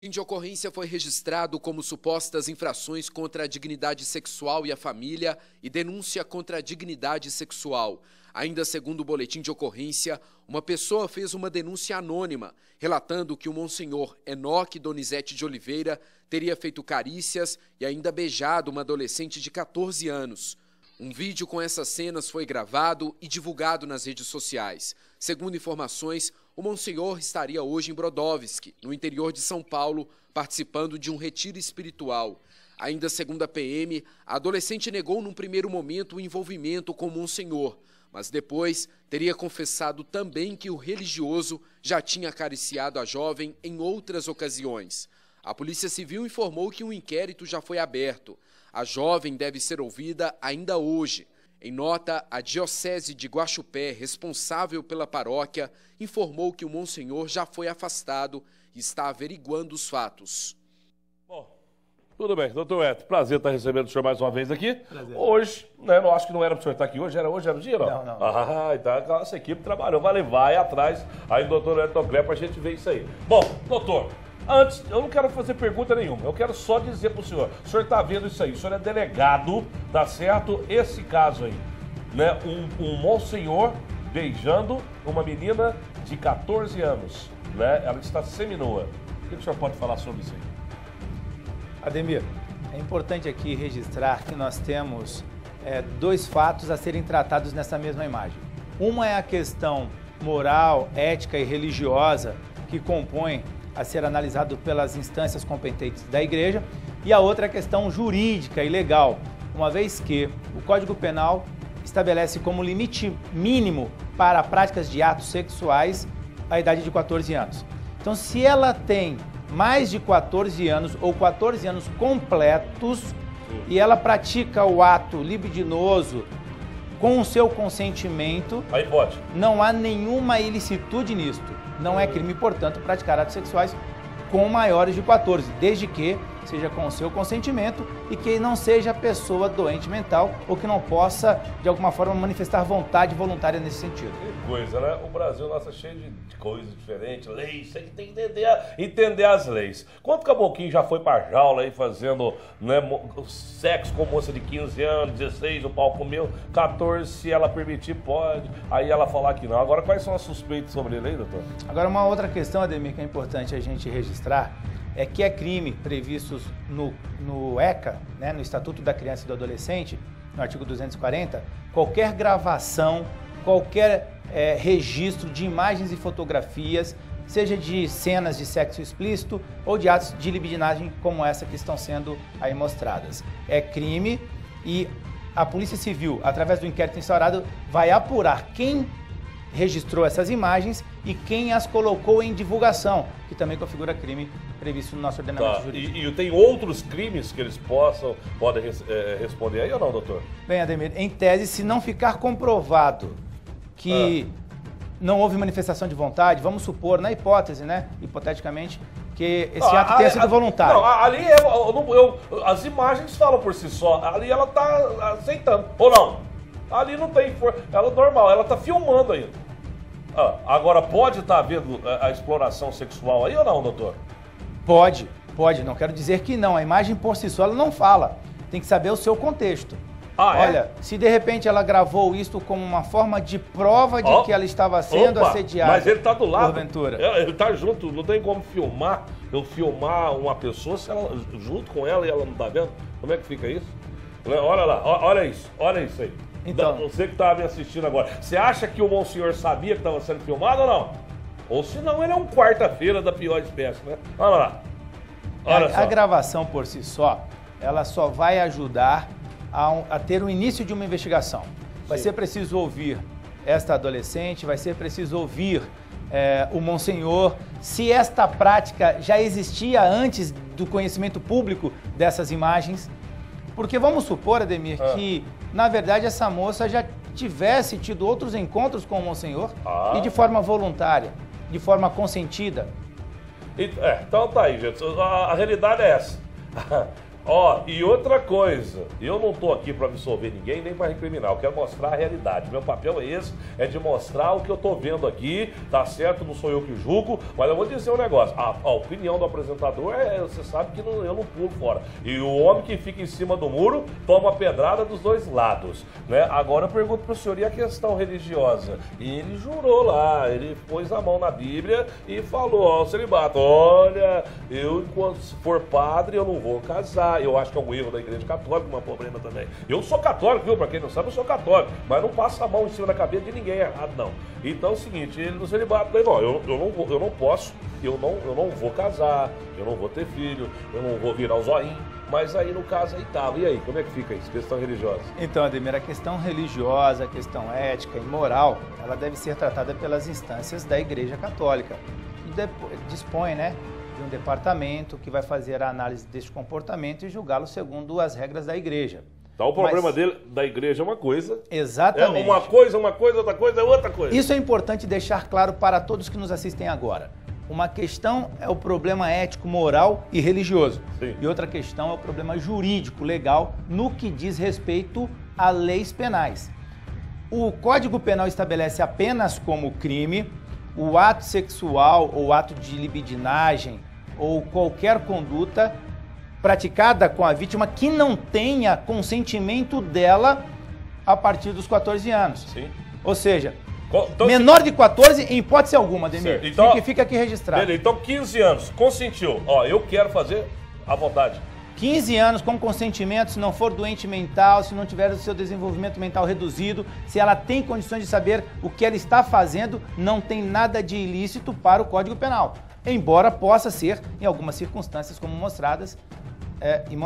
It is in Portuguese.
O de ocorrência foi registrado como supostas infrações contra a dignidade sexual e a família e denúncia contra a dignidade sexual. Ainda segundo o boletim de ocorrência, uma pessoa fez uma denúncia anônima, relatando que o Monsenhor Enoque Donizete de Oliveira teria feito carícias e ainda beijado uma adolescente de 14 anos. Um vídeo com essas cenas foi gravado e divulgado nas redes sociais. Segundo informações, o Monsenhor estaria hoje em Brodowski, no interior de São Paulo, participando de um retiro espiritual. Ainda segundo a PM, a adolescente negou num primeiro momento o envolvimento com o Monsenhor, mas depois teria confessado também que o religioso já tinha acariciado a jovem em outras ocasiões. A Polícia Civil informou que um inquérito já foi aberto. A jovem deve ser ouvida ainda hoje. Em nota, a Diocese de Guaxupé, responsável pela paróquia, informou que o Monsenhor já foi afastado e está averiguando os fatos. Bom, tudo bem, doutor Eto, prazer estar recebendo o senhor mais uma vez aqui. Prazer. Hoje, né, não acho que não era para o senhor estar aqui hoje, era o dia, não? Não. Ah, então a nossa equipe trabalhou, vai atrás, aí doutor Eto Clé, para a gente ver isso aí. Bom, doutor, antes, eu não quero fazer pergunta nenhuma, eu quero só dizer para o senhor está vendo isso aí, o senhor é delegado, tá certo? Esse caso aí, né, um monsenhor beijando uma menina de 14 anos, né, ela está seminua. O que o senhor pode falar sobre isso aí? Ademir, é importante aqui registrar que nós temos dois fatos a serem tratados nessa mesma imagem. Uma é a questão moral, ética e religiosa que compõe a ser analisado pelas instâncias competentes da Igreja, e a outra é a questão jurídica e legal, uma vez que o Código Penal estabelece como limite mínimo para práticas de atos sexuais a idade de 14 anos. Então, se ela tem mais de 14 anos ou 14 anos completos e ela pratica o ato libidinoso com o seu consentimento, Aí pode. não há nenhuma ilicitude nisto. Não é crime, portanto, praticar atos sexuais com maiores de 14, desde que seja com o seu consentimento e que não seja pessoa doente mental ou que não possa, de alguma forma, manifestar vontade voluntária nesse sentido. Que coisa, né? O Brasil, nossa, cheio de coisas diferentes, leis, você tem que entender as leis. Quanto caboclinho já foi pra jaula aí fazendo, né, sexo com moça de 15 anos, 16, o pau comeu, 14, se ela permitir, pode. Aí ela falar que não. Agora, quais são as suspeitas sobre ele aí, doutor? Agora, uma outra questão, Ademir, que é importante a gente registrar, é que é crime previstos no ECA, né, no Estatuto da Criança e do Adolescente, no artigo 240, qualquer gravação, qualquer registro de imagens e fotografias, seja de cenas de sexo explícito ou de atos de libidinagem como essa que estão sendo aí mostradas. É crime e a Polícia Civil, através do inquérito instaurado, vai apurar quem registrou essas imagens e quem as colocou em divulgação, que também configura crime previsto no nosso ordenamento jurídico. E tem outros crimes que eles podem responder aí ou não, doutor? Bem, Ademir, em tese, se não ficar comprovado que não houve manifestação de vontade, vamos supor, na hipótese, né, hipoteticamente, que esse ato tenha sido voluntário. Não, ali as imagens falam por si só, ali ela está aceitando, ou não? Ali não tem, ela é normal, ela está filmando ainda. Agora, pode estar havendo a exploração sexual aí ou não, doutor? Pode, não quero dizer que não, a imagem por si só ela não fala, tem que saber o seu contexto. Olha, se de repente ela gravou isto como uma forma de prova de que ela estava sendo assediada. Mas ele está do lado, porventura. Ele está junto, não tem como eu filmar uma pessoa se ela, junto com ela e ela não está vendo. Como é que fica isso? Olha lá, olha isso aí. Então, você que estava me assistindo agora, você acha que o Monsenhor sabia que estava sendo filmado ou não? Ou se não, ele é um quarta-feira da pior espécie, né? Olha lá. Olha só. A gravação por si só, ela só vai ajudar a ter o início de uma investigação. Vai ser preciso ouvir esta adolescente, vai ser preciso ouvir o Monsenhor, se esta prática já existia antes do conhecimento público dessas imagens. Porque vamos supor, Ademir, que, na verdade, essa moça já tivesse tido outros encontros com o Monsenhor e de forma voluntária, de forma consentida. Então tá aí, gente. A realidade é essa. Ó, e outra coisa, eu não tô aqui para absolver ninguém, nem para recriminar, eu quero mostrar a realidade. Meu papel é esse, é de mostrar o que eu tô vendo aqui, tá certo? Não sou eu que julgo, mas eu vou dizer um negócio, a opinião do apresentador você sabe que eu não pulo fora. E o homem que fica em cima do muro toma pedrada dos dois lados, né? Agora eu pergunto pro senhor, e a questão religiosa? Ele jurou lá, ele pôs a mão na Bíblia e falou ao celibato, olha, eu enquanto for padre eu não vou casar. Eu acho que é um erro da Igreja Católica, um problema também. Eu sou católico, viu? Pra quem não sabe, eu sou católico. Mas não passa a mão em cima da cabeça de ninguém errado, não. Então é o seguinte, ele no celibato, não, eu não posso, eu não vou casar, eu não vou ter filho, eu não vou virar o zoinho. Mas aí no caso aí tava. E aí, como é que fica isso? Questão religiosa? Então, Ademir, a questão religiosa, a questão ética e moral, ela deve ser tratada pelas instâncias da Igreja Católica. E dispõe, né, de um departamento que vai fazer a análise deste comportamento e julgá-lo segundo as regras da igreja. Então o problema da igreja é uma coisa. Exatamente. É uma coisa, outra coisa é outra coisa. Isso é importante deixar claro para todos que nos assistem agora. Uma questão é o problema ético, moral e religioso. Sim. E outra questão é o problema jurídico, legal, no que diz respeito a leis penais. O Código Penal estabelece apenas como crime o ato sexual ou ato de libidinagem ou qualquer conduta praticada com a vítima que não tenha consentimento dela a partir dos 14 anos. Sim. Ou seja, então, menor de 14 em hipótese alguma, Ademir. Então, fica aqui registrado. Beleza, então 15 anos, consentiu. Ó, eu quero fazer à vontade. 15 anos com consentimento, se não for doente mental, se não tiver o seu desenvolvimento mental reduzido, se ela tem condições de saber o que ela está fazendo, não tem nada de ilícito para o Código Penal. Embora possa ser, em algumas circunstâncias como mostradas, imoral.